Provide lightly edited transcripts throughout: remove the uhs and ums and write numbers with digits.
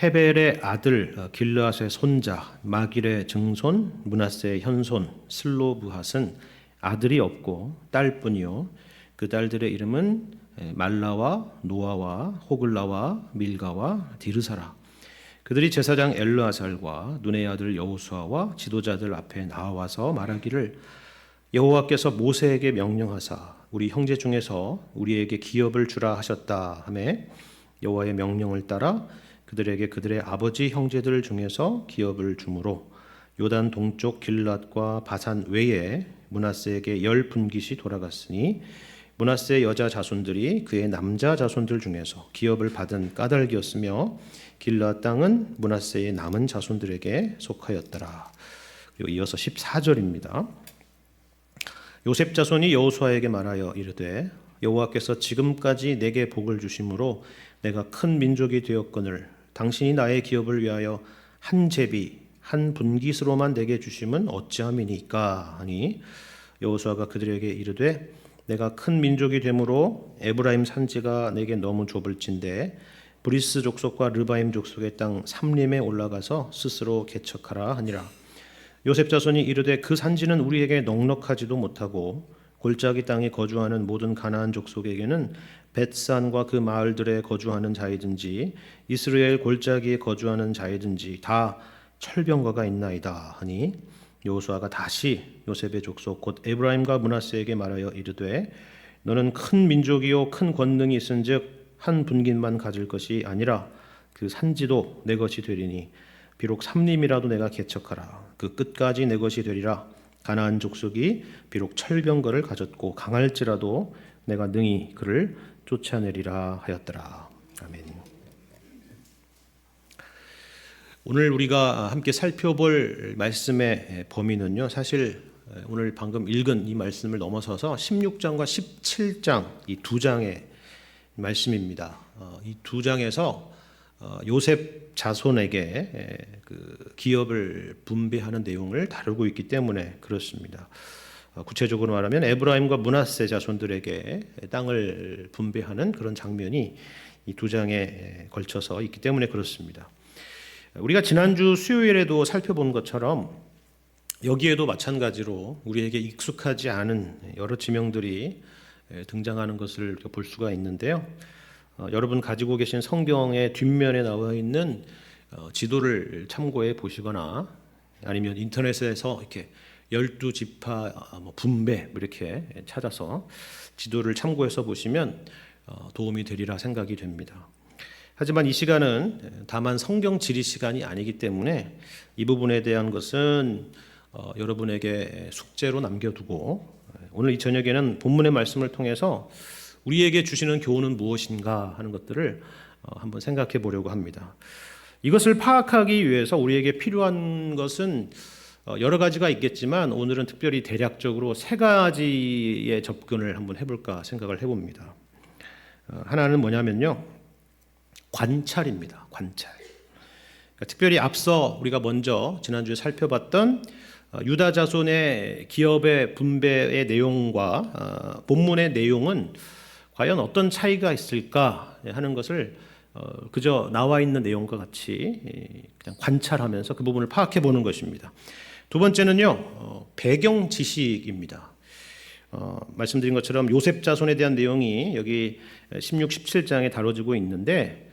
헤벨의 아들 길르앗의 손자 마길의 증손 므낫세의 현손 슬로브핫은 아들이 없고 딸뿐이요 그 딸들의 이름은 말라와 노아와 호글라와 밀가와 디르사라. 그들이 제사장 엘르아살과 눈의 아들 여호수아와 지도자들 앞에 나와서 말하기를 여호와께서 모세에게 명령하사 우리 형제 중에서 우리에게 기업을 주라 하셨다 하매 여호와의 명령을 따라 그들에게 그들의 아버지 형제들 중에서 기업을 주므로 요단 동쪽 길앗과 바산 외에 므낫세에게 10분깃이 돌아갔으니 므낫세의 여자 자손들이 그의 남자 자손들 중에서 기업을 받은 까닭이었으며 길앗 땅은 므낫세의 남은 자손들에게 속하였더라. 그리고 이어서 14절입니다. 요셉 자손이 여호수아에게 말하여 이르되 여호와께서 지금까지 내게 복을 주심으로 내가 큰 민족이 되었거늘 당신이 나의 기업을 위하여 한 제비 한 분깃으로만 내게 주심은 어찌함이니까 하니 여호수아가 그들에게 이르되 내가 큰 민족이 되므로 에브라임 산지가 내게 너무 좁을진데 브리스 족속과 르바임 족속의 땅 삼림에 올라가서 스스로 개척하라 하니라. 요셉 자손이 이르되 그 산지는 우리에게 넉넉하지도 못하고 골짜기 땅에 거주하는 모든 가나안 족속에게는 벳산과 그 마을들에 거주하는 자이든지 이스라엘 골짜기에 거주하는 자이든지 다 철병거가 있나이다 하니 여호수아가 다시 요셉의 족속 곧 에브라임과 므낫세에게 말하여 이르되 너는 큰 민족이요 큰 권능이 있은즉 한 분깃만 가질 것이 아니라 그 산지도 내 것이 되리니 비록 삼림이라도 내가 개척하라 그 끝까지 내 것이 되리라. 가나안 족속이 비록 철병거를 가졌고 강할지라도 내가 능히 그를 쫓아내리라 하였더라. 아멘. 오늘 우리가 함께 살펴볼 말씀의 범위는요, 사실 오늘 방금 읽은 이 말씀을 넘어서서 16장과 17장 이 두 장의 말씀입니다. 이 두 장에서 요셉 자손에게 그 기업을 분배하는 내용을 다루고 있기 때문에 그렇습니다. 구체적으로 말하면 에브라임과 므낫세 자손들에게 땅을 분배하는 그런 장면이 이 두 장에 걸쳐서 있기 때문에 그렇습니다. 우리가 지난주 수요일에도 살펴본 것처럼 여기에도 마찬가지로 우리에게 익숙하지 않은 여러 지명들이 등장하는 것을 볼 수가 있는데요. 여러분 가지고 계신 성경의 뒷면에 나와 있는 지도를 참고해 보시거나 아니면 인터넷에서 이렇게 12지파 분배 이렇게 찾아서 지도를 참고해서 보시면 도움이 되리라 생각이 됩니다. 하지만 이 시간은 다만 성경 지리 시간이 아니기 때문에 이 부분에 대한 것은 여러분에게 숙제로 남겨두고 오늘 이 저녁에는 본문의 말씀을 통해서 우리에게 주시는 교훈은 무엇인가 하는 것들을 한번 생각해 보려고 합니다. 이것을 파악하기 위해서 우리에게 필요한 것은 여러 가지가 있겠지만 오늘은 특별히 대략적으로 세 가지의 접근을 한번 해볼까 생각을 해봅니다. 하나는 뭐냐면요, 관찰입니다. 관찰. 그러니까 특별히 앞서 우리가 먼저 지난주에 살펴봤던 유다 자손의 기업의 분배의 내용과 본문의 내용은 과연 어떤 차이가 있을까 하는 것을 그저 나와 있는 내용과 같이 그냥 관찰하면서 그 부분을 파악해 보는 것입니다. 두 번째는요, 배경 지식입니다. 말씀드린 것처럼 요셉 자손에 대한 내용이 여기 16, 17장에 다뤄지고 있는데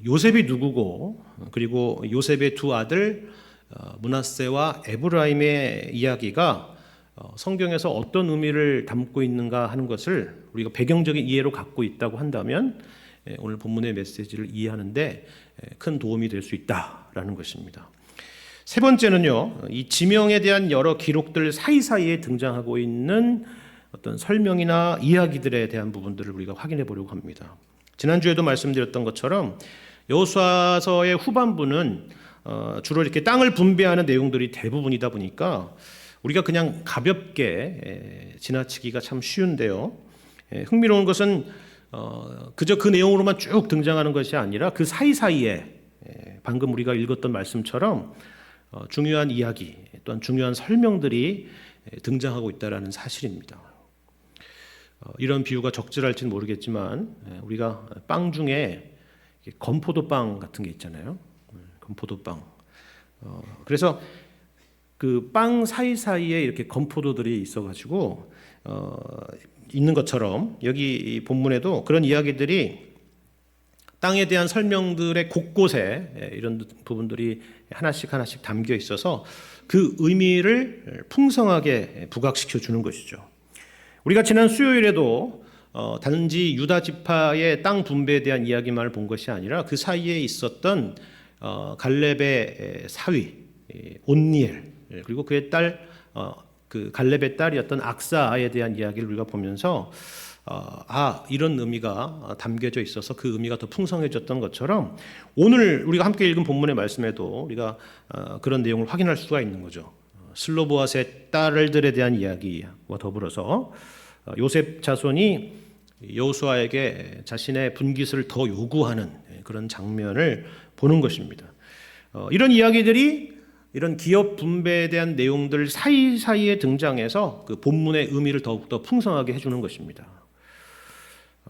요셉이 누구고 그리고 요셉의 두 아들 므낫세와 에브라임의 이야기가 성경에서 어떤 의미를 담고 있는가 하는 것을 우리가 배경적인 이해로 갖고 있다고 한다면 오늘 본문의 메시지를 이해하는데 큰 도움이 될 수 있다라는 것입니다. 세 번째는요, 이 지명에 대한 여러 기록들 사이사이에 등장하고 있는 어떤 설명이나 이야기들에 대한 부분들을 우리가 확인해 보려고 합니다. 지난주에도 말씀드렸던 것처럼 여호수아서의 후반부는 주로 이렇게 땅을 분배하는 내용들이 대부분이다 보니까 우리가 그냥 가볍게 지나치기가 참 쉬운데요. 흥미로운 것은 그저 그 내용으로만 쭉 등장하는 것이 아니라 그 사이사이에 방금 우리가 읽었던 말씀처럼 중요한 이야기 또한 중요한 설명들이 등장하고 있다는 사실입니다. 이런 비유가 적절할지는 모르겠지만 우리가 빵 중에 건포도빵 같은 게 있잖아요. 건포도빵. 그래서 그 빵 사이사이에 이렇게 건포도들이 있어가지고 있는 것처럼 여기 본문에도 그런 이야기들이 땅에 대한 설명들의 곳곳에 이런 부분들이 하나씩 하나씩 담겨 있어서 그 의미를 풍성하게 부각시켜 주는 것이죠. 우리가 지난 수요일에도 단지 유다 지파의 땅 분배에 대한 이야기만을 본 것이 아니라 그 사이에 있었던 갈렙의 사위 온니엘 그리고 그의 딸 그 갈렙의 딸이었던 악사에 대한 이야기를 우리가 보면서 이런 의미가 담겨져 있어서 그 의미가 더 풍성해졌던 것처럼 오늘 우리가 함께 읽은 본문의 말씀에도 우리가 그런 내용을 확인할 수가 있는 거죠. 슬로보앗의 딸들에 대한 이야기와 더불어서 요셉 자손이 여호수아에게 자신의 분깃을 더 요구하는 그런 장면을 보는 것입니다. 이런 이야기들이 이런 기업 분배에 대한 내용들 사이사이에 등장해서 그 본문의 의미를 더욱더 풍성하게 해주는 것입니다.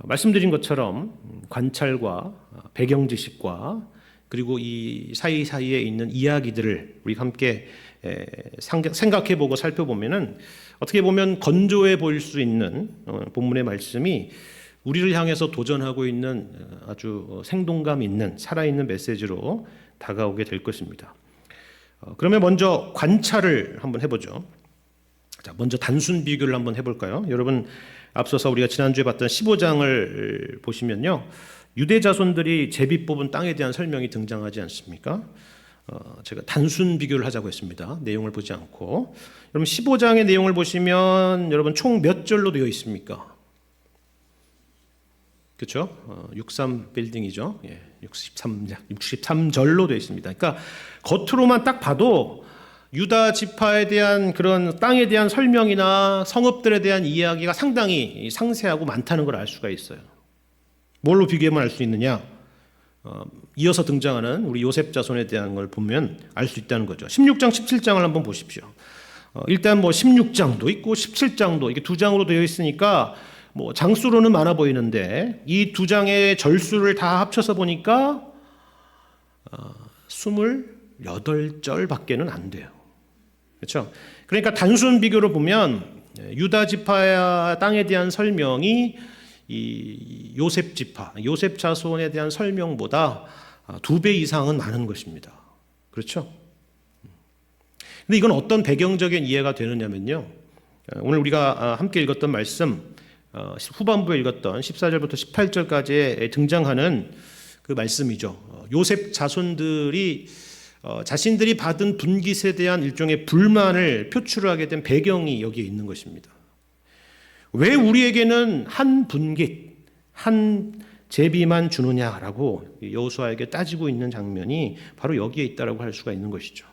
말씀드린 것처럼 관찰과 배경 지식과 그리고 이 사이사이에 있는 이야기들을 우리 함께 생각해보고 살펴보면은 어떻게 보면 건조해 보일 수 있는 본문의 말씀이 우리를 향해서 도전하고 있는 아주 생동감 있는 살아있는 메시지로 다가오게 될 것입니다. 그러면 먼저 관찰을 한번 해보죠. 자, 먼저 단순 비교를 한번 해볼까요? 여러분 앞서서 우리가 지난주에 봤던 15장을 보시면요, 유대 자손들이 제비 뽑은 땅에 대한 설명이 등장하지 않습니까? 제가 단순 비교를 하자고 했습니다. 내용을 보지 않고. 여러분 15장의 내용을 보시면 여러분 총 몇 절로 되어 있습니까? 그렇죠? 63 빌딩이죠. 63절로 되어 있습니다. 그러니까 겉으로만 딱 봐도 유다 지파에 대한 그런 땅에 대한 설명이나 성읍들에 대한 이야기가 상당히 상세하고 많다는 걸 알 수가 있어요. 뭘로 비교하면 알 수 있느냐? 이어서 등장하는 우리 요셉 자손에 대한 걸 보면 알 수 있다는 거죠. 16장, 17장을 한번 보십시오. 일단 뭐 16장도 있고 17장도 이게 두 장으로 되어 있으니까 뭐 장수로는 많아 보이는데 이 두 장의 절수를 다 합쳐서 보니까 28절밖에는 안 돼요. 그렇죠? 그러니까 단순 비교로 보면 유다 지파 땅에 대한 설명이 이 요셉 지파, 요셉 자손에 대한 설명보다 2배 이상은 많은 것입니다. 그렇죠? 근데 이건 어떤 배경적인 이해가 되느냐면요, 오늘 우리가 함께 읽었던 말씀 후반부에 읽었던 14절부터 18절까지에 등장하는 그 말씀이죠. 요셉 자손들이 자신들이 받은 분깃에 대한 일종의 불만을 표출하게 된 배경이 여기에 있는 것입니다. 왜 우리에게는 한 분깃, 한 제비만 주느냐라고 여호수아에게 따지고 있는 장면이 바로 여기에 있다라고 할 수가 있는 것이죠.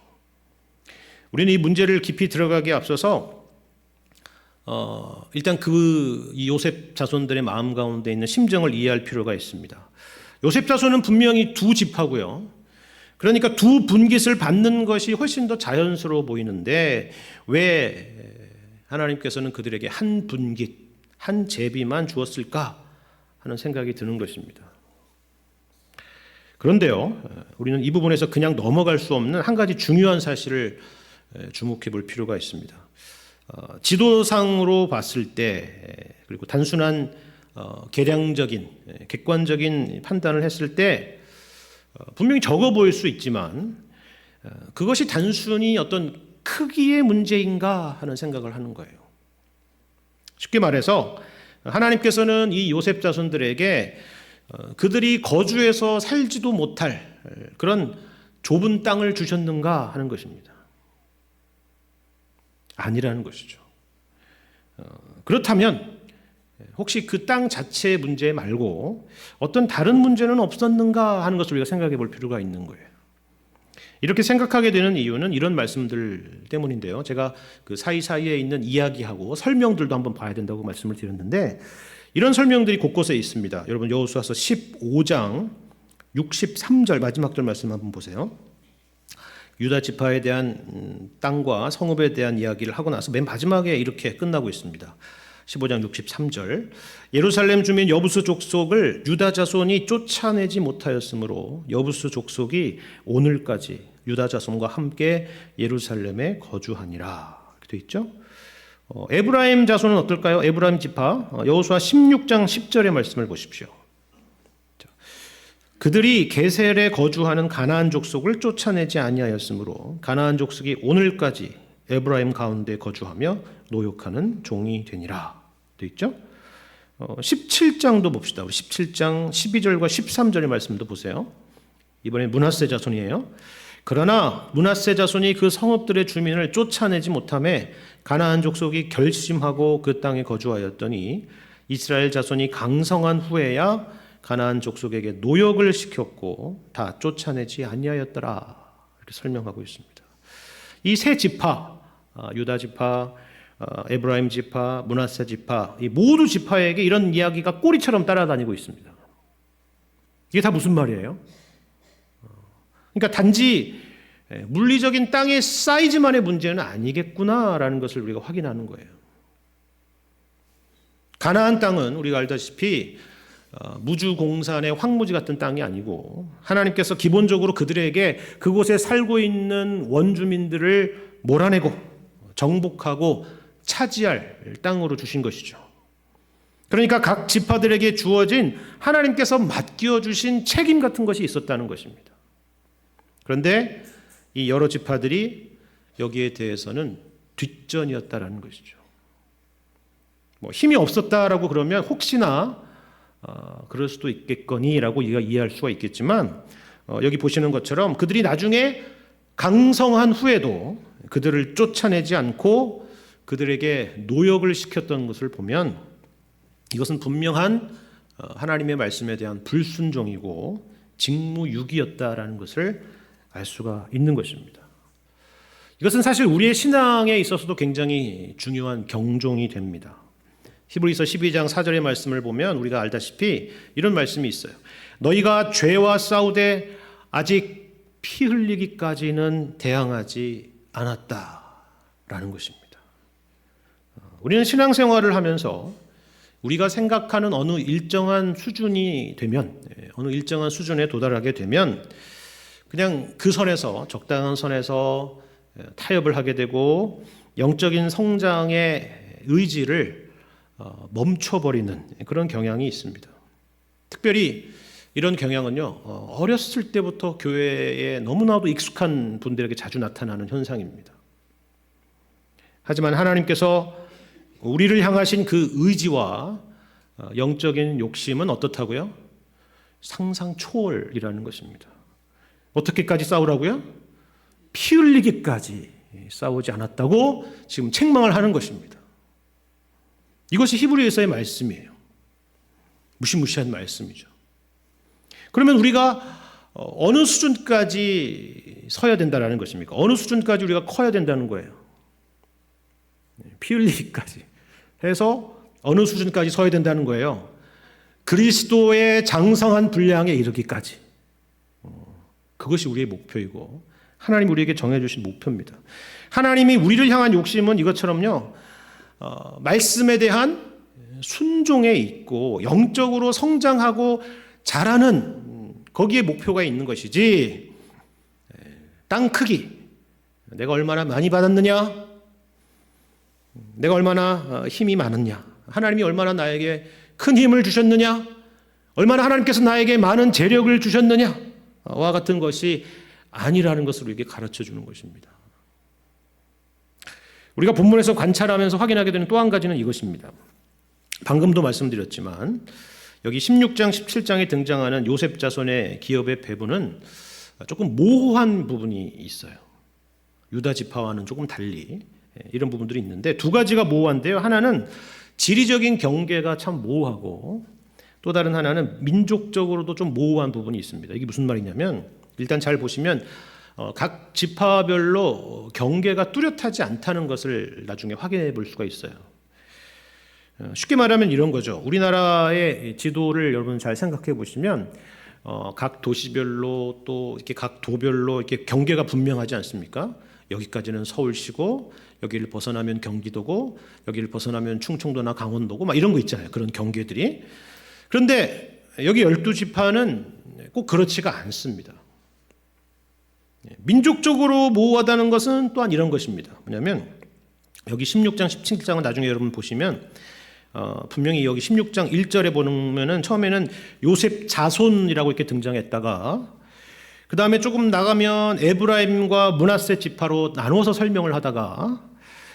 우리는 이 문제를 깊이 들어가기에 앞서서 일단 이 요셉 자손들의 마음 가운데 있는 심정을 이해할 필요가 있습니다. 요셉 자손은 분명히 두 지파고요. 그러니까 두 분깃을 받는 것이 훨씬 더 자연스러워 보이는데 왜 하나님께서는 그들에게 한 분깃, 한 제비만 주었을까 하는 생각이 드는 것입니다. 그런데요, 우리는 이 부분에서 그냥 넘어갈 수 없는 한 가지 중요한 사실을 주목해 볼 필요가 있습니다. 지도상으로 봤을 때 그리고 단순한 계량적인 객관적인 판단을 했을 때 분명히 적어 보일 수 있지만 그것이 단순히 어떤 크기의 문제인가 하는 생각을 하는 거예요. 쉽게 말해서 하나님께서는 이 요셉 자손들에게 그들이 거주해서 살지도 못할 그런 좁은 땅을 주셨는가 하는 것입니다. 아니라는 것이죠. 그렇다면 혹시 그 땅 자체의 문제 말고 어떤 다른 문제는 없었는가 하는 것을 우리가 생각해 볼 필요가 있는 거예요. 이렇게 생각하게 되는 이유는 이런 말씀들 때문인데요. 제가 그 사이사이에 있는 이야기하고 설명들도 한번 봐야 된다고 말씀을 드렸는데 이런 설명들이 곳곳에 있습니다. 여러분 여호수아서 15장 63절 마지막 절 말씀 한번 보세요. 유다 지파에 대한 땅과 성읍에 대한 이야기를 하고 나서 맨 마지막에 이렇게 끝나고 있습니다. 15장 63절. 예루살렘 주민 여부수 족속을 유다 자손이 쫓아내지 못하였으므로 여부수 족속이 오늘까지 유다 자손과 함께 예루살렘에 거주하니라. 이렇게 돼 있죠. 에브라임 자손은 어떨까요? 에브라임 지파 여호수아 16장 10절의 말씀을 보십시오. 그들이 게셀에 거주하는 가나안 족속을 쫓아내지 아니하였으므로 가나안 족속이 오늘까지 에브라임 가운데 거주하며 노역하는 종이 되니라. 돼 있죠? 17장도 봅시다. 17장 12절과 13절의 말씀도 보세요. 이번에 므낫세 자손이에요. 그러나 므낫세 자손이 그 성읍들의 주민을 쫓아내지 못하매 가나안 족속이 결심하고 그 땅에 거주하였더니 이스라엘 자손이 강성한 후에야 가나안 족속에게 노역을 시켰고 다 쫓아내지 아니하였더라. 이렇게 설명하고 있습니다. 이 세 지파, 유다 지파, 에브라임 지파, 므낫세 지파, 이 모두 지파에게 이런 이야기가 꼬리처럼 따라다니고 있습니다. 이게 다 무슨 말이에요? 그러니까 단지 물리적인 땅의 사이즈만의 문제는 아니겠구나라는 것을 우리가 확인하는 거예요. 가나안 땅은 우리가 알다시피 무주공산의 황무지 같은 땅이 아니고 하나님께서 기본적으로 그들에게 그곳에 살고 있는 원주민들을 몰아내고 정복하고 차지할 땅으로 주신 것이죠. 그러니까 각 지파들에게 주어진 하나님께서 맡겨 주신 책임 같은 것이 있었다는 것입니다. 그런데 이 여러 지파들이 여기에 대해서는 뒷전이었다라는 것이죠. 힘이 없었다라고 그러면 혹시나 그럴 수도 있겠거니라고 우리가 이해할 수가 있겠지만 여기 보시는 것처럼 그들이 나중에 강성한 후에도 그들을 쫓아내지 않고 그들에게 노역을 시켰던 것을 보면 이것은 분명한 하나님의 말씀에 대한 불순종이고 직무유기였다라는 것을 알 수가 있는 것입니다. 이것은 사실 우리의 신앙에 있어서도 굉장히 중요한 경종이 됩니다. 히브리서 12장 4절의 말씀을 보면 우리가 알다시피 이런 말씀이 있어요. 너희가 죄와 싸우되 아직 피 흘리기까지는 대항하지 않았다라는 것입니다. 우리는 신앙생활을 하면서 우리가 생각하는 어느 일정한 수준이 되면, 어느 일정한 수준에 도달하게 되면 그냥 그 선에서, 적당한 선에서 타협을 하게 되고 영적인 성장의 의지를 멈춰버리는 그런 경향이 있습니다. 특별히 이런 경향은요, 어렸을 때부터 교회에 너무나도 익숙한 분들에게 자주 나타나는 현상입니다. 하지만 하나님께서 우리를 향하신 그 의지와 영적인 욕심은 어떻다고요? 상상 초월이라는 것입니다. 어떻게까지 싸우라고요? 피 흘리기까지 싸우지 않았다고 지금 책망을 하는 것입니다. 이것이 히브리서의 말씀이에요. 무시무시한 말씀이죠. 그러면 우리가 어느 수준까지 서야 된다는 것입니까? 어느 수준까지 우리가 커야 된다는 거예요. 피 흘리기까지 해서 어느 수준까지 서야 된다는 거예요. 그리스도의 장성한 분량에 이르기까지. 그것이 우리의 목표이고 하나님이 우리에게 정해주신 목표입니다. 하나님이 우리를 향한 욕심은 이것처럼요, 말씀에 대한 순종에 있고 영적으로 성장하고 자라는 거기에 목표가 있는 것이지, 땅 크기, 내가 얼마나 많이 받았느냐, 내가 얼마나 힘이 많았냐, 하나님이 얼마나 나에게 큰 힘을 주셨느냐, 얼마나 하나님께서 나에게 많은 재력을 주셨느냐와 같은 것이 아니라는 것을 우리에게 가르쳐 주는 것입니다. 우리가 본문에서 관찰하면서 확인하게 되는 또 한 가지는 이것입니다. 방금도 말씀드렸지만 여기 16장, 17장에 등장하는 요셉 자손의 기업의 배분은 조금 모호한 부분이 있어요. 유다 지파와는 조금 달리 이런 부분들이 있는데 두 가지가 모호한데요. 하나는 지리적인 경계가 참 모호하고 또 다른 하나는 민족적으로도 좀 모호한 부분이 있습니다. 이게 무슨 말이냐면 일단 잘 보시면 각 지파별로 경계가 뚜렷하지 않다는 것을 나중에 확인해 볼 수가 있어요. 쉽게 말하면 이런 거죠. 우리나라의 지도를 여러분 잘 생각해 보시면 각 도시별로 또 이렇게 각 도별로 이렇게 경계가 분명하지 않습니까? 여기까지는 서울시고 여기를 벗어나면 경기도고 여기를 벗어나면 충청도나 강원도고 막 이런 거 있잖아요. 그런 경계들이. 그런데 여기 12지파는 꼭 그렇지가 않습니다. 민족적으로 모호하다는 것은 또한 이런 것입니다. 뭐냐면 여기 16장 17장은 나중에 여러분 보시면 분명히 여기 16장 1절에 보면은 처음에는 요셉 자손이라고 이렇게 등장했다가 그 다음에 조금 나가면 에브라임과 므낫세 지파로 나누어서 설명을 하다가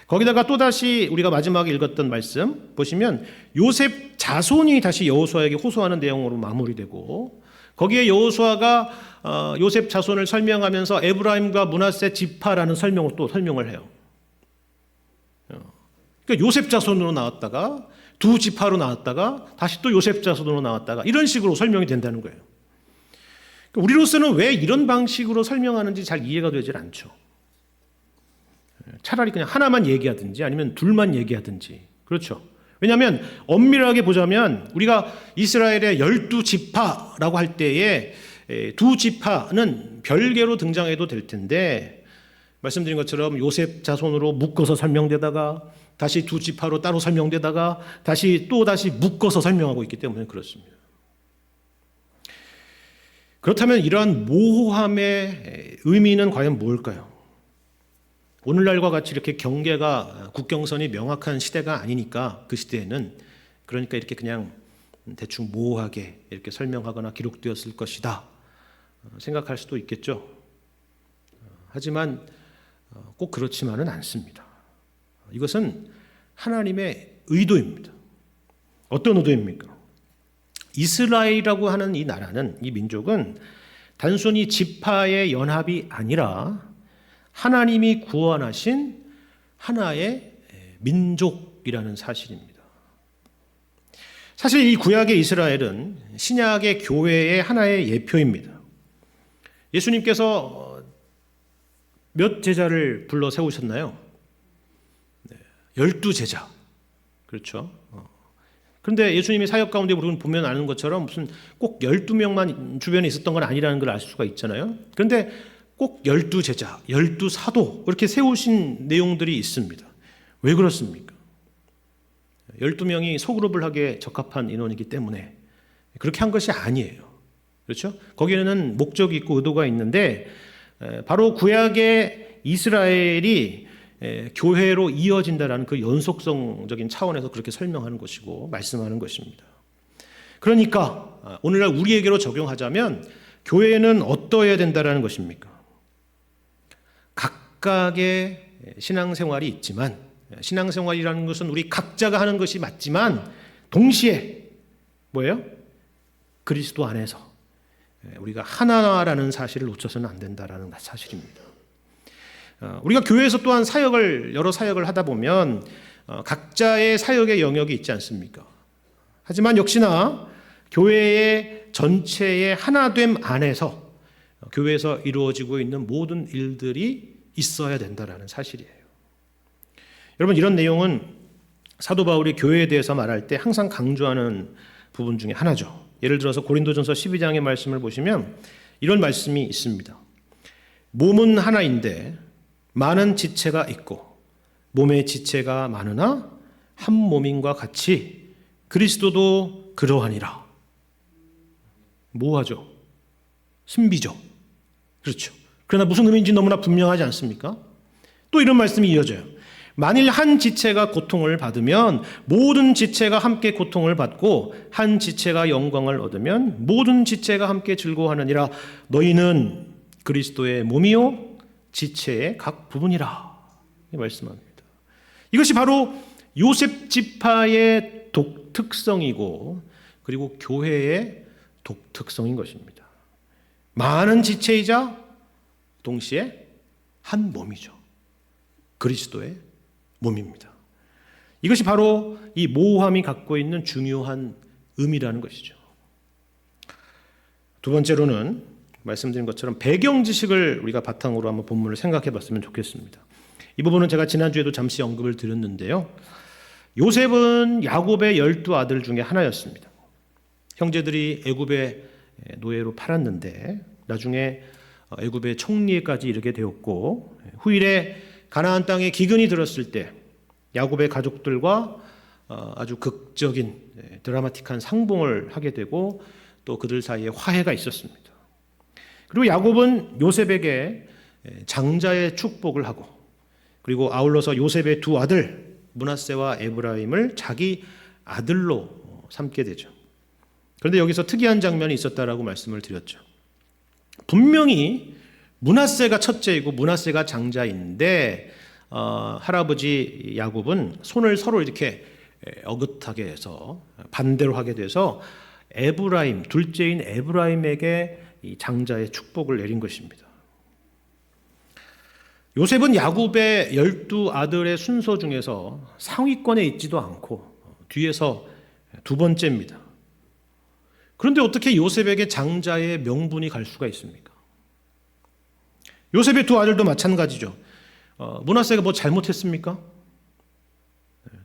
거기다가 또다시 우리가 마지막에 읽었던 말씀 보시면 요셉 자손이 다시 여호수아에게 호소하는 내용으로 마무리되고 거기에 여호수아가 요셉 자손을 설명하면서 에브라임과 므낫세 지파라는 설명을 또 설명을 해요. 그러니까 요셉 자손으로 나왔다가 두 지파로 나왔다가 다시 또 요셉 자손으로 나왔다가 이런 식으로 설명이 된다는 거예요. 우리로서는 왜 이런 방식으로 설명하는지 잘 이해가 되질 않죠. 차라리 그냥 하나만 얘기하든지 아니면 둘만 얘기하든지. 그렇죠. 왜냐하면 엄밀하게 보자면 우리가 이스라엘의 12지파라고 할 때에 두 지파는 별개로 등장해도 될 텐데 말씀드린 것처럼 요셉 자손으로 묶어서 설명되다가 다시 두 지파로 따로 설명되다가 다시 묶어서 설명하고 있기 때문에 그렇습니다. 그렇다면 이러한 모호함의 의미는 과연 뭘까요? 오늘날과 같이 이렇게 경계가 국경선이 명확한 시대가 아니니까 그 시대에는 그러니까 이렇게 그냥 대충 모호하게 이렇게 설명하거나 기록되었을 것이다 생각할 수도 있겠죠. 하지만 꼭 그렇지만은 않습니다. 이것은 하나님의 의도입니다. 어떤 의도입니까? 이스라엘이라고 하는 이 나라는, 이 민족은 단순히 지파의 연합이 아니라 하나님이 구원하신 하나의 민족이라는 사실입니다. 사실 이 구약의 이스라엘은 신약의 교회의 하나의 예표입니다. 예수님께서 몇 제자를 불러 세우셨나요? 12제자. 그렇죠. 그런데 예수님이 사역 가운데 우리는 보면 아는 것처럼 무슨 꼭 12명만 주변에 있었던 건 아니라는 걸 알 수가 있잖아요. 그런데 꼭 12제자, 12사도 이렇게 세우신 내용들이 있습니다. 왜 그렇습니까? 12명이 소그룹을 하기에 적합한 인원이기 때문에 그렇게 한 것이 아니에요. 그렇죠? 거기에는 목적이 있고 의도가 있는데 바로 구약의 이스라엘이 교회로 이어진다라는 그 연속성적인 차원에서 그렇게 설명하는 것이고 말씀하는 것입니다. 그러니까 오늘날 우리에게로 적용하자면 교회는 어떠해야 된다라는 것입니까? 각각의 신앙생활이 있지만 신앙생활이라는 것은 우리 각자가 하는 것이 맞지만 동시에 뭐예요? 그리스도 안에서 우리가 하나라는 사실을 놓쳐서는 안 된다라는 사실입니다. 우리가 교회에서 또한 여러 사역을 하다 보면 각자의 사역의 영역이 있지 않습니까? 하지만 역시나 교회의 전체의 하나됨 안에서 교회에서 이루어지고 있는 모든 일들이 있어야 된다라는 사실이에요. 여러분 이런 내용은 사도 바울이 교회에 대해서 말할 때 항상 강조하는 부분 중에 하나죠. 예를 들어서 고린도전서 12장의 말씀을 보시면 이런 말씀이 있습니다. 몸은 하나인데 많은 지체가 있고 몸의 지체가 많으나 한 몸인과 같이 그리스도도 그러하니라. 모호하죠? 신비죠? 그렇죠. 그러나 무슨 의미인지 너무나 분명하지 않습니까? 또 이런 말씀이 이어져요. 만일 한 지체가 고통을 받으면 모든 지체가 함께 고통을 받고 한 지체가 영광을 얻으면 모든 지체가 함께 즐거워하느니라. 너희는 그리스도의 몸이요 지체의 각 부분이라 말씀합니다. 이것이 바로 요셉 지파의 독특성이고 그리고 교회의 독특성인 것입니다. 많은 지체이자 동시에 한 몸이죠. 그리스도의 몸입니다. 이것이 바로 이 모호함이 갖고 있는 중요한 의미라는 것이죠. 두 번째로는 말씀드린 것처럼 배경 지식을 우리가 바탕으로 한번 본문을 생각해 봤으면 좋겠습니다. 이 부분은 제가 지난주에도 잠시 언급을 드렸는데요. 요셉은 야곱의 12아들 중에 하나였습니다. 형제들이 애굽의 노예로 팔았는데 나중에 애굽의 총리에까지 이르게 되었고, 후일에 가나안 땅에 기근이 들었을 때 야곱의 가족들과 아주 극적인 드라마틱한 상봉을 하게 되고 또 그들 사이에 화해가 있었습니다. 그리고 야곱은 요셉에게 장자의 축복을 하고, 그리고 아울러서 요셉의 두 아들 므낫세와 에브라임을 자기 아들로 삼게 되죠. 그런데 여기서 특이한 장면이 있었다라고 말씀을 드렸죠. 분명히 므낫세가 첫째이고 므낫세가 장자인데 할아버지 야곱은 손을 서로 이렇게 어긋하게 해서 반대로 하게 돼서 에브라임, 둘째인 에브라임에게 이 장자의 축복을 내린 것입니다. 요셉은 야곱의 12아들의 순서 중에서 상위권에 있지도 않고 뒤에서 두 번째입니다. 그런데 어떻게 요셉에게 장자의 명분이 갈 수가 있습니까? 요셉의 두 아들도 마찬가지죠. 므낫세가 뭐 잘못했습니까?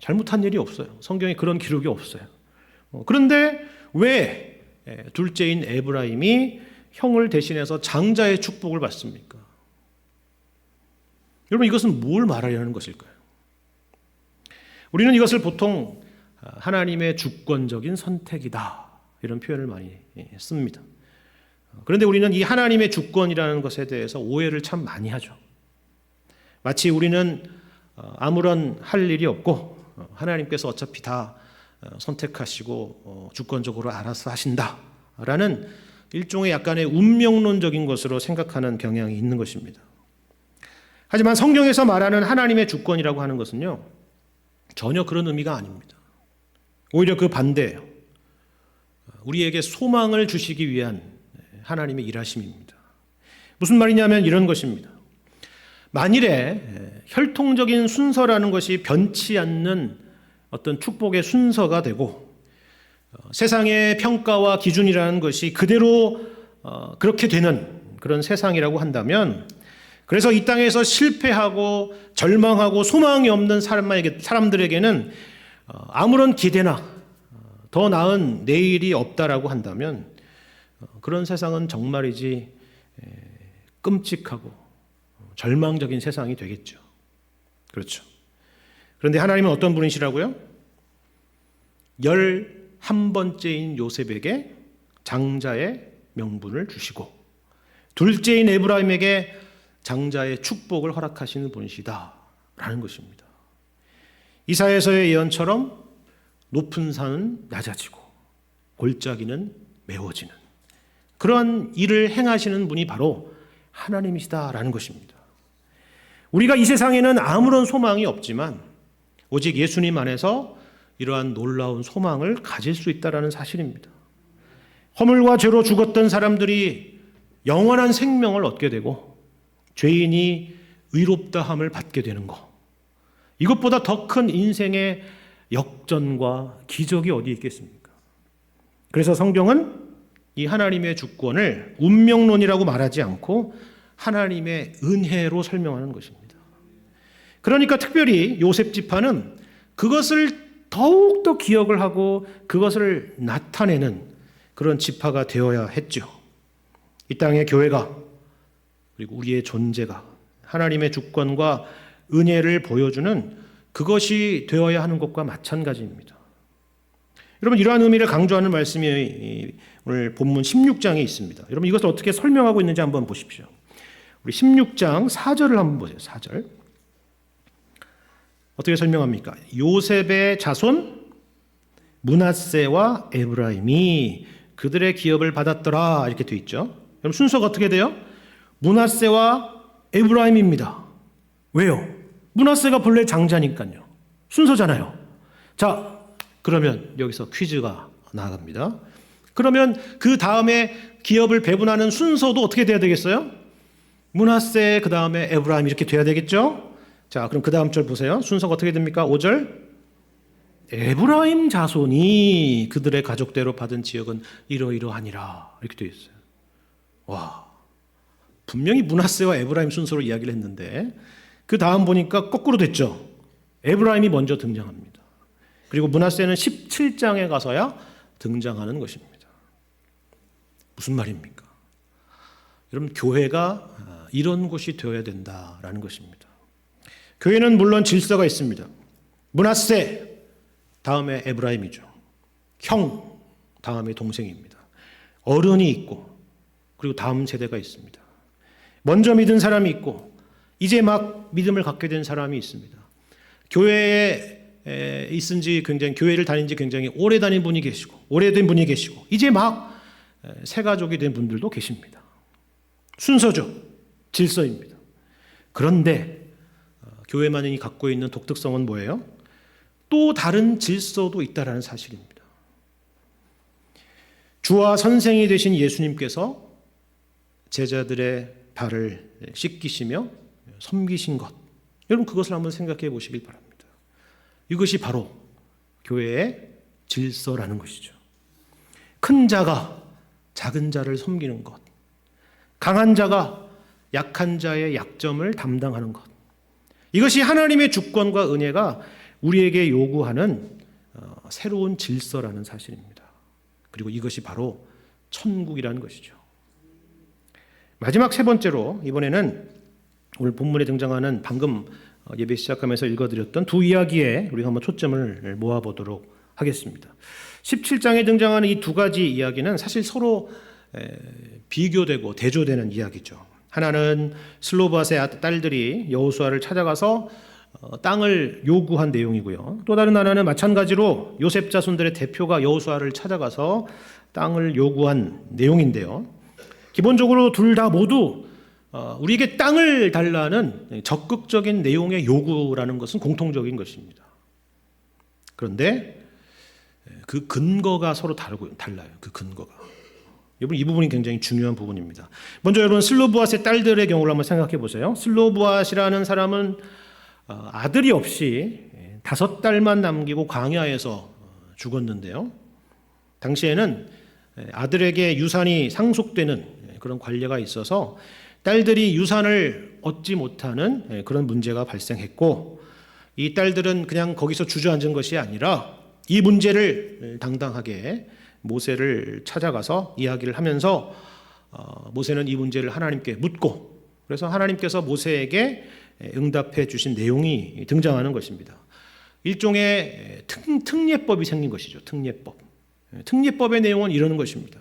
잘못한 일이 없어요. 성경에 그런 기록이 없어요. 그런데 왜 둘째인 에브라임이 형을 대신해서 장자의 축복을 받습니까? 여러분, 이것은 뭘 말하려는 것일까요? 우리는 이것을 보통 하나님의 주권적인 선택이다, 이런 표현을 많이 씁니다. 그런데 우리는 이 하나님의 주권이라는 것에 대해서 오해를 참 많이 하죠. 마치 우리는 아무런 할 일이 없고 하나님께서 어차피 다 선택하시고 주권적으로 알아서 하신다라는 일종의 약간의 운명론적인 것으로 생각하는 경향이 있는 것입니다. 하지만 성경에서 말하는 하나님의 주권이라고 하는 것은요, 전혀 그런 의미가 아닙니다. 오히려 그 반대예요. 우리에게 소망을 주시기 위한 하나님의 일하심입니다. 무슨 말이냐면 이런 것입니다. 만일에 혈통적인 순서라는 것이 변치 않는 어떤 축복의 순서가 되고 세상의 평가와 기준이라는 것이 그대로 그렇게 되는 그런 세상이라고 한다면, 그래서 이 땅에서 실패하고 절망하고 소망이 없는 사람들에게는 아무런 기대나 더 나은 내일이 없다라고 한다면 그런 세상은 정말이지 끔찍하고 절망적인 세상이 되겠죠. 그렇죠. 그런데 하나님은 어떤 분이시라고요? 11번째인 요셉에게 장자의 명분을 주시고 둘째인 에브라임에게 장자의 축복을 허락하시는 분이시다라는 것입니다. 이사야서의 예언처럼 높은 산은 낮아지고 골짜기는 메워지는 그러한 일을 행하시는 분이 바로 하나님이시다라는 것입니다. 우리가 이 세상에는 아무런 소망이 없지만 오직 예수님 안에서 이러한 놀라운 소망을 가질 수 있다는 사실입니다. 허물과 죄로 죽었던 사람들이 영원한 생명을 얻게 되고 죄인이 의롭다함을 받게 되는 것, 이것보다 더 큰 인생의 역전과 기적이 어디 있겠습니까? 그래서 성경은 이 하나님의 주권을 운명론이라고 말하지 않고 하나님의 은혜로 설명하는 것입니다. 그러니까 특별히 요셉 지파는 그것을 더욱더 기억을 하고 그것을 나타내는 그런 지파가 되어야 했죠. 이 땅의 교회가, 그리고 우리의 존재가 하나님의 주권과 은혜를 보여주는 그것이 되어야 하는 것과 마찬가지입니다. 여러분, 이러한 의미를 강조하는 말씀이 오늘 본문 16장에 있습니다. 여러분, 이것을 어떻게 설명하고 있는지 한번 보십시오. 우리 16장 4절을 한번 보세요. 4절. 어떻게 설명합니까? 요셉의 자손 므낫세와 에브라임이 그들의 기업을 받았더라, 이렇게 되어 있죠. 그럼 순서가 어떻게 돼요? 므낫세와 에브라임입니다. 왜요? 므낫세가 본래 장자니까요. 순서잖아요. 자, 그러면 여기서 퀴즈가 나갑니다. 그러면 그 다음에 기업을 배분하는 순서도 어떻게 돼야 되겠어요? 므낫세, 그 다음에 에브라임, 이렇게 돼야 되겠죠? 자, 그럼 그 다음 절 보세요. 순서가 어떻게 됩니까? 5절. 에브라임 자손이 그들의 가족대로 받은 지역은 이러이러하니라, 이렇게 되어 있어요. 와, 분명히 므낫세와 에브라임 순서로 이야기를 했는데 그 다음 보니까 거꾸로 됐죠. 에브라임이 먼저 등장합니다. 그리고 므낫세는 17장에 가서야 등장하는 것입니다. 무슨 말입니까? 여러분, 교회가 이런 곳이 되어야 된다라는 것입니다. 교회는 물론 질서가 있습니다. 므낫세 다음에 에브라임이죠. 형 다음에 동생입니다. 어른이 있고 그리고 다음 세대가 있습니다. 먼저 믿은 사람이 있고 이제 막 믿음을 갖게 된 사람이 있습니다. 교회에 있은 지 굉장히, 교회를 다닌 지 굉장히 오래 다닌 분이 계시고 오래된 분이 계시고 이제 막 새 가족이 된 분들도 계십니다. 순서죠. 질서입니다. 그런데 교회만이 갖고 있는 독특성은 뭐예요? 또 다른 질서도 있다라는 사실입니다. 주와 선생이 되신 예수님께서 제자들의 발을 씻기시며 섬기신 것, 여러분 그것을 한번 생각해 보시길 바랍니다. 이것이 바로 교회의 질서라는 것이죠. 큰 자가 작은 자를 섬기는 것, 강한 자가 약한 자의 약점을 담당하는 것, 이것이 하나님의 주권과 은혜가 우리에게 요구하는 새로운 질서라는 사실입니다. 그리고 이것이 바로 천국이라는 것이죠. 마지막 세 번째로 이번에는 오늘 본문에 등장하는 방금 예배 시작하면서 읽어드렸던 두 이야기에 우리가 한번 초점을 모아보도록 하겠습니다. 17장에 등장하는 이 두 가지 이야기는 사실 서로 비교되고 대조되는 이야기죠. 하나는 슬로바스의 딸들이 여호수아를 찾아가서 땅을 요구한 내용이고요. 또 다른 하나는 마찬가지로 요셉 자손들의 대표가 여호수아를 찾아가서 땅을 요구한 내용인데요. 기본적으로 둘 다 모두 우리에게 땅을 달라는 적극적인 내용의 요구라는 것은 공통적인 것입니다. 그런데 그 근거가 서로 달라요. 그 근거가. 여러분, 이 부분이 굉장히 중요한 부분입니다. 먼저 여러분, 슬로브앗의 딸들의 경우를 한번 생각해 보세요. 슬로브앗이라는 사람은 아들이 없이 5달만 남기고 광야에서 죽었는데요. 당시에는 아들에게 유산이 상속되는 그런 관례가 있어서 딸들이 유산을 얻지 못하는 그런 문제가 발생했고, 이 딸들은 그냥 거기서 주저앉은 것이 아니라 이 문제를 당당하게 모세를 찾아가서 이야기를 하면서 모세는 이 문제를 하나님께 묻고, 그래서 하나님께서 모세에게 응답해 주신 내용이 등장하는 것입니다. 일종의 특례법이 생긴 것이죠. 특례법. 특례법의 내용은 이러는 것입니다.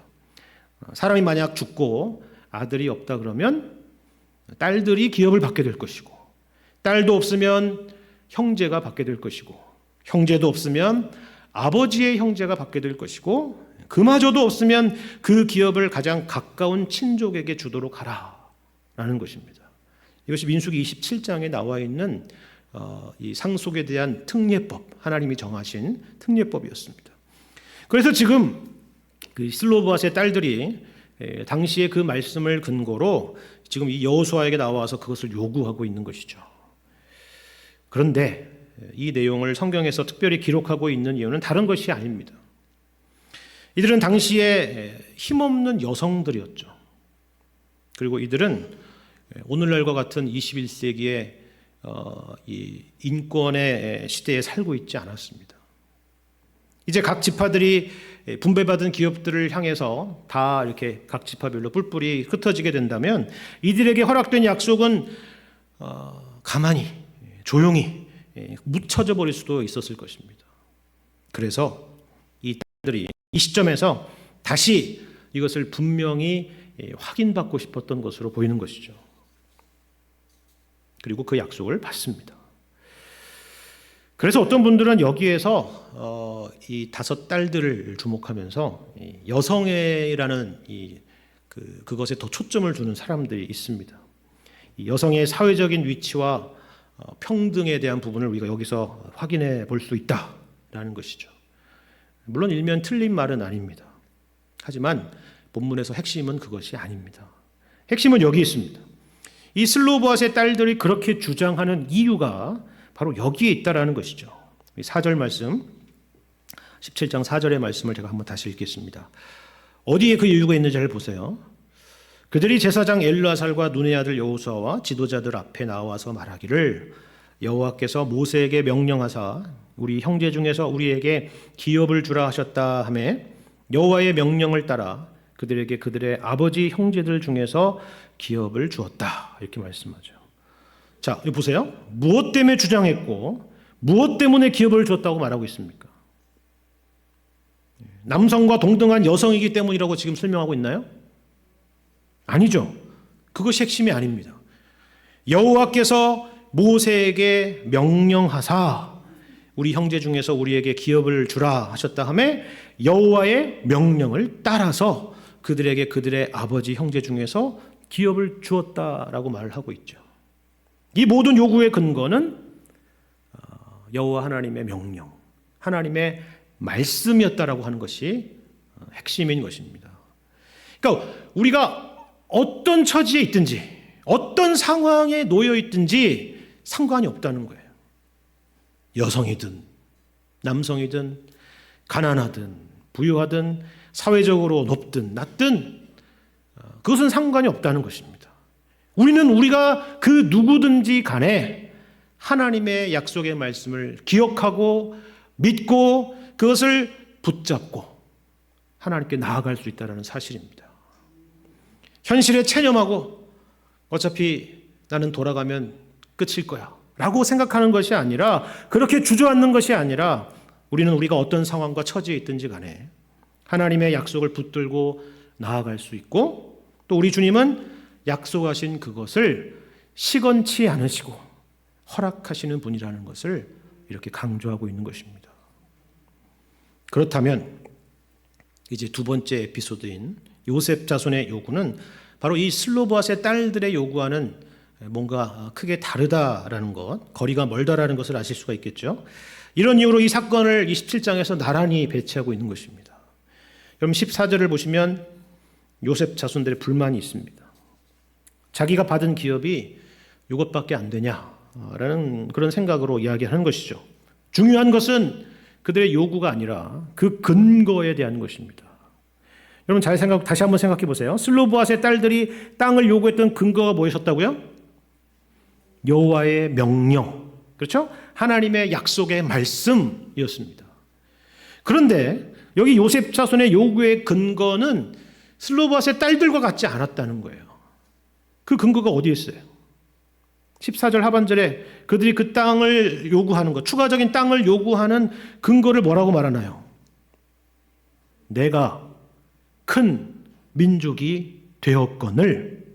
사람이 만약 죽고 아들이 없다 그러면 딸들이 기업을 받게 될 것이고, 딸도 없으면 형제가 받게 될 것이고, 형제도 없으면 아버지의 형제가 받게 될 것이고, 그마저도 없으면 그 기업을 가장 가까운 친족에게 주도록 하라라는 것입니다. 이것이 민수기 27장에 나와 있는 이 상속에 대한 특례법, 하나님이 정하신 특례법이었습니다. 그래서 지금 그 슬로브앗의 딸들이 당시의 그 말씀을 근거로 지금 이 여호수아에게 나와서 그것을 요구하고 있는 것이죠. 그런데 이 내용을 성경에서 특별히 기록하고 있는 이유는 다른 것이 아닙니다. 이들은 당시에 힘없는 여성들이었죠. 그리고 이들은 오늘날과 같은 21세기의 이 인권의 시대에 살고 있지 않았습니다. 이제 각 지파들이 분배받은 기업들을 향해서 다 이렇게 각 지파별로 뿔뿔이 흩어지게 된다면 이들에게 허락된 약속은 가만히 조용히 묻혀져 버릴 수도 있었을 것입니다. 그래서 이 딸들이 이 시점에서 다시 이것을 분명히 확인받고 싶었던 것으로 보이는 것이죠. 그리고 그 약속을 받습니다. 그래서 어떤 분들은 여기에서 이 5 딸들을 주목하면서 여성애라는 그것에 더 초점을 두는 사람들이 있습니다. 이 여성의 사회적인 위치와 평등에 대한 부분을 우리가 여기서 확인해 볼 수 있다라는 것이죠. 물론 일면 틀린 말은 아닙니다. 하지만 본문에서 핵심은 그것이 아닙니다. 핵심은 여기 있습니다. 이 슬로브앗의 딸들이 그렇게 주장하는 이유가 바로 여기에 있다라는 것이죠. 4절 말씀, 17장 4절의 말씀을 제가 한번 다시 읽겠습니다. 어디에 그 이유가 있는지 잘 보세요. 그들이 제사장 엘르아살과 눈의 아들 여호수아와 지도자들 앞에 나와서 말하기를, 여호와께서 모세에게 명령하사 우리 형제 중에서 우리에게 기업을 주라 하셨다 하매 여호와의 명령을 따라 그들에게 그들의 아버지 형제들 중에서 기업을 주었다. 이렇게 말씀하죠. 자, 여기 보세요. 무엇 때문에 주장했고 무엇 때문에 기업을 주었다고 말하고 있습니까? 남성과 동등한 여성이기 때문이라고 지금 설명하고 있나요? 아니죠. 그것이 핵심이 아닙니다. 여호와께서 모세에게 명령하사 우리 형제 중에서 우리에게 기업을 주라 하셨다 하매 여호와의 명령을 따라서 그들에게 그들의 아버지 형제 중에서 기업을 주었다라고 말을 하고 있죠. 이 모든 요구의 근거는 여호와 하나님의 명령, 하나님의 말씀이었다라고 하는 것이 핵심인 것입니다. 그러니까 우리가 어떤 처지에 있든지 어떤 상황에 놓여 있든지 상관이 없다는 거예요. 여성이든 남성이든 가난하든 부유하든 사회적으로 높든 낮든 그것은 상관이 없다는 것입니다. 우리는 우리가 그 누구든지 간에 하나님의 약속의 말씀을 기억하고 믿고 그것을 붙잡고 하나님께 나아갈 수 있다는 사실입니다. 현실에 체념하고 어차피 나는 돌아가면 끝일 거야 라고 생각하는 것이 아니라, 그렇게 주저앉는 것이 아니라 우리는 우리가 어떤 상황과 처지에 있든지 간에 하나님의 약속을 붙들고 나아갈 수 있고, 또 우리 주님은 약속하신 그것을 시건치 않으시고 허락하시는 분이라는 것을 이렇게 강조하고 있는 것입니다. 그렇다면 이제 두 번째 에피소드인 요셉 자손의 요구는 바로 이 슬로보앗의 딸들의 요구와는 뭔가 크게 다르다라는 것, 거리가 멀다라는 것을 아실 수가 있겠죠. 이런 이유로 이 사건을 27장에서 나란히 배치하고 있는 것입니다. 그럼 14절을 보시면 요셉 자손들의 불만이 있습니다. 자기가 받은 기업이 이것밖에 안 되냐라는 그런 생각으로 이야기하는 것이죠. 중요한 것은 그들의 요구가 아니라 그 근거에 대한 것입니다. 여러분 다시 한번 생각해 보세요. 슬로보앗의 딸들이 땅을 요구했던 근거가 뭐였었다고요? 여호와의 명령, 그렇죠? 하나님의 약속의 말씀이었습니다. 그런데 여기 요셉 자손의 요구의 근거는 슬로보앗의 딸들과 같지 않았다는 거예요. 그 근거가 어디에 있어요? 14절 하반절에 그들이 그 땅을 요구하는 것, 추가적인 땅을 요구하는 근거를 뭐라고 말하나요? 내가 큰 민족이 되었거늘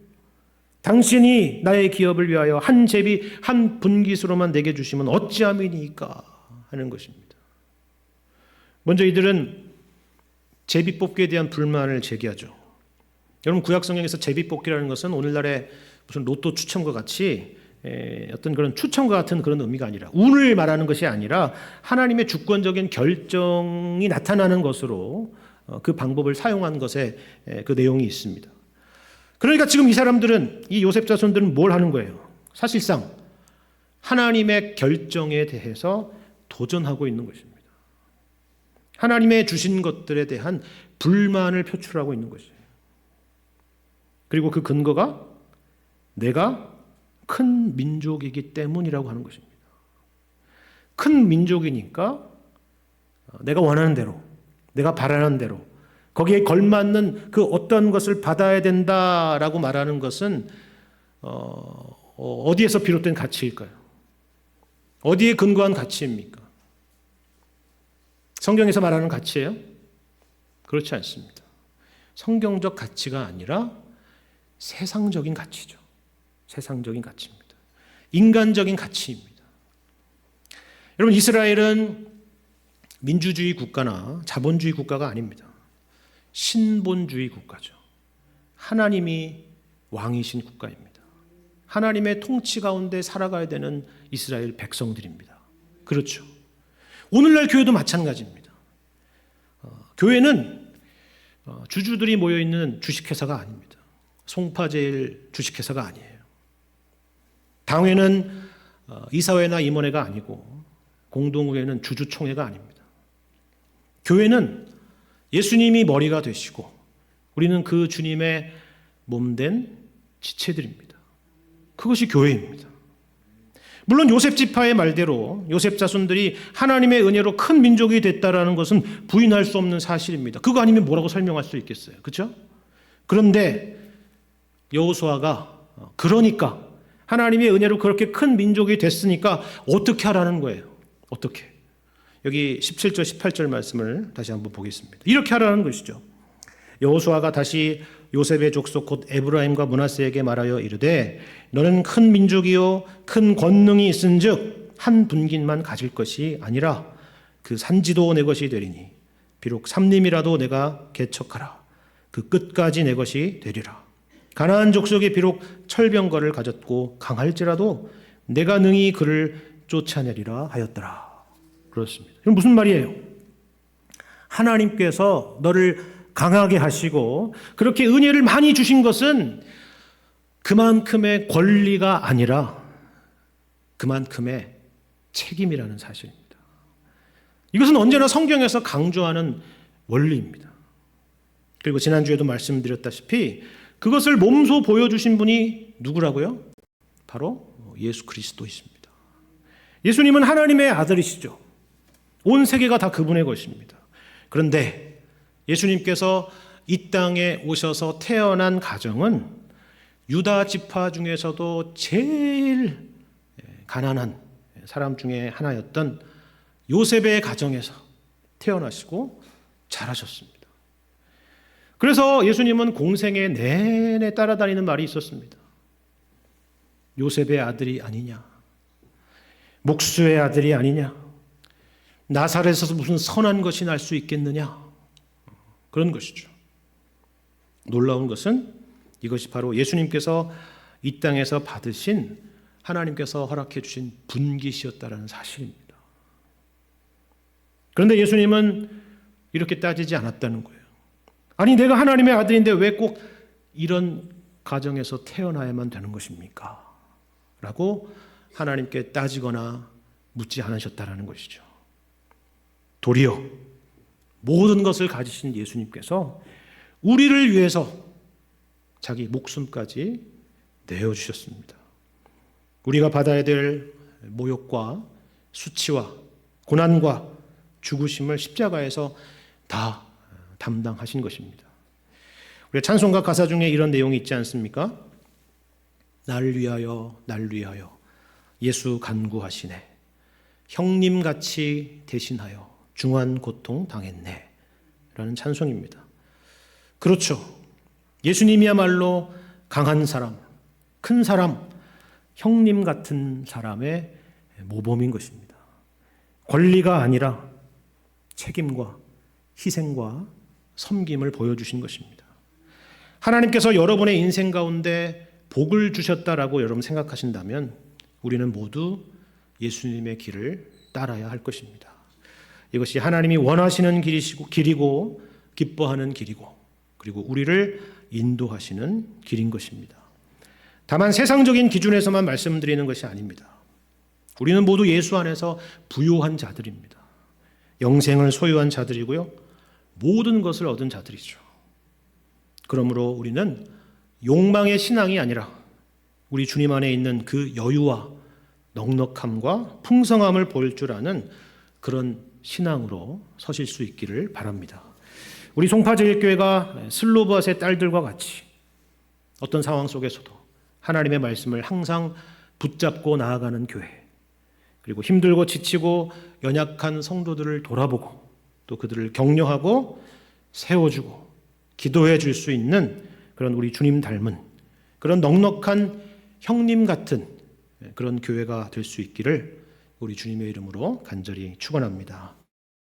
당신이 나의 기업을 위하여 한 제비 한 분깃으로만 내게 주시면 어찌함이니까 하는 것입니다. 먼저 이들은 제비 뽑기에 대한 불만을 제기하죠. 여러분 구약 성경에서 제비 뽑기라는 것은 오늘날의 무슨 로또 추첨과 같이 어떤 그런 추첨과 같은 그런 의미가 아니라, 운을 말하는 것이 아니라 하나님의 주권적인 결정이 나타나는 것으로 그 방법을 사용한 것에 그 내용이 있습니다. 그러니까 지금 이 사람들은, 이 요셉 자손들은 뭘 하는 거예요? 사실상 하나님의 결정에 대해서 도전하고 있는 것입니다. 하나님의 주신 것들에 대한 불만을 표출하고 있는 것이에요. 그리고 그 근거가 내가 큰 민족이기 때문이라고 하는 것입니다. 큰 민족이니까 내가 원하는 대로, 내가 바라는 대로, 거기에 걸맞는 그 어떤 것을 받아야 된다라고 말하는 것은 어디에서 비롯된 가치일까요? 어디에 근거한 가치입니까? 성경에서 말하는 가치예요? 그렇지 않습니다. 성경적 가치가 아니라 세상적인 가치죠. 세상적인 가치입니다. 인간적인 가치입니다. 여러분, 이스라엘은 민주주의 국가나 자본주의 국가가 아닙니다. 신본주의 국가죠. 하나님이 왕이신 국가입니다. 하나님의 통치 가운데 살아가야 되는 이스라엘 백성들입니다. 그렇죠. 오늘날 교회도 마찬가지입니다. 교회는 주주들이 모여있는 주식회사가 아닙니다. 송파제일 주식회사가 아니에요. 당회는 이사회나 임원회가 아니고 공동회는 주주총회가 아닙니다. 교회는 예수님이 머리가 되시고 우리는 그 주님의 몸된 지체들입니다. 그것이 교회입니다. 물론 요셉 지파의 말대로 요셉 자손들이 하나님의 은혜로 큰 민족이 됐다라는 것은 부인할 수 없는 사실입니다. 그거 아니면 뭐라고 설명할 수 있겠어요? 그렇죠? 그런데 여호수아가 그러니까 하나님의 은혜로 그렇게 큰 민족이 됐으니까 어떻게 하라는 거예요? 어떻게? 여기 17절 18절 말씀을 다시 한번 보겠습니다. 이렇게 하라는 것이죠. 여호수아가 다시 요셉의 족속 곧 에브라임과 므낫세에게 말하여 이르되 너는 큰 민족이요 큰 권능이 있은즉 한 분깃만 가질 것이 아니라 그 산지도 내 것이 되리니 비록 삼림이라도 내가 개척하라 그 끝까지 내 것이 되리라. 가나안 족속이 비록 철병거를 가졌고 강할지라도 내가 능히 그를 쫓아내리라 하였더라. 그렇습니다. 이건 무슨 말이에요? 하나님께서 너를 강하게 하시고 그렇게 은혜를 많이 주신 것은 그만큼의 권리가 아니라 그만큼의 책임이라는 사실입니다. 이것은 언제나 성경에서 강조하는 원리입니다. 그리고 지난주에도 말씀드렸다시피 그것을 몸소 보여주신 분이 누구라고요? 바로 예수 그리스도이십니다. 예수님은 하나님의 아들이시죠. 온 세계가 다 그분의 것입니다. 그런데 예수님께서 이 땅에 오셔서 태어난 가정은 유다 지파 중에서도 제일 가난한 사람 중에 하나였던 요셉의 가정에서 태어나시고 자라셨습니다. 그래서 예수님은 공생애 내내 따라다니는 말이 있었습니다. 요셉의 아들이 아니냐, 목수의 아들이 아니냐, 나사렛에서 무슨 선한 것이 날 수 있겠느냐, 그런 것이죠. 놀라운 것은 이것이 바로 예수님께서 이 땅에서 받으신 하나님께서 허락해 주신 분깃이었다라는 사실입니다. 그런데 예수님은 이렇게 따지지 않았다는 거예요. 아니 내가 하나님의 아들인데 왜 꼭 이런 가정에서 태어나야만 되는 것입니까? 라고 하나님께 따지거나 묻지 않으셨다라는 것이죠. 도리어 모든 것을 가지신 예수님께서 우리를 위해서 자기 목숨까지 내어주셨습니다. 우리가 받아야 될 모욕과 수치와 고난과 죽으심을 십자가에서 다 담당하신 것입니다. 우리 찬송가 가사 중에 이런 내용이 있지 않습니까? 날 위하여 예수 간구하시네 형님같이 대신하여 중한 고통 당했네 라는 찬송입니다. 그렇죠. 예수님이야말로 강한 사람, 큰 사람, 형님 같은 사람의 모범인 것입니다. 권리가 아니라 책임과 희생과 섬김을 보여주신 것입니다. 하나님께서 여러분의 인생 가운데 복을 주셨다라고 여러분 생각하신다면 우리는 모두 예수님의 길을 따라야 할 것입니다. 이것이 하나님이 원하시는 길이고 기뻐하는 길이고 그리고 우리를 인도하시는 길인 것입니다. 다만 세상적인 기준에서만 말씀드리는 것이 아닙니다. 우리는 모두 예수 안에서 부요한 자들입니다. 영생을 소유한 자들이고요. 모든 것을 얻은 자들이죠. 그러므로 우리는 욕망의 신앙이 아니라 우리 주님 안에 있는 그 여유와 넉넉함과 풍성함을 보일 줄 아는 그런 신앙으로 서실 수 있기를 바랍니다. 우리 송파제일교회가 슬로브앗의 딸들과 같이 어떤 상황 속에서도 하나님의 말씀을 항상 붙잡고 나아가는 교회, 그리고 힘들고 지치고 연약한 성도들을 돌아보고 또 그들을 격려하고 세워주고 기도해 줄 수 있는 그런 우리 주님 닮은 그런 넉넉한 형님 같은 그런 교회가 될 수 있기를 우리 주님의 이름으로 간절히 축원합니다.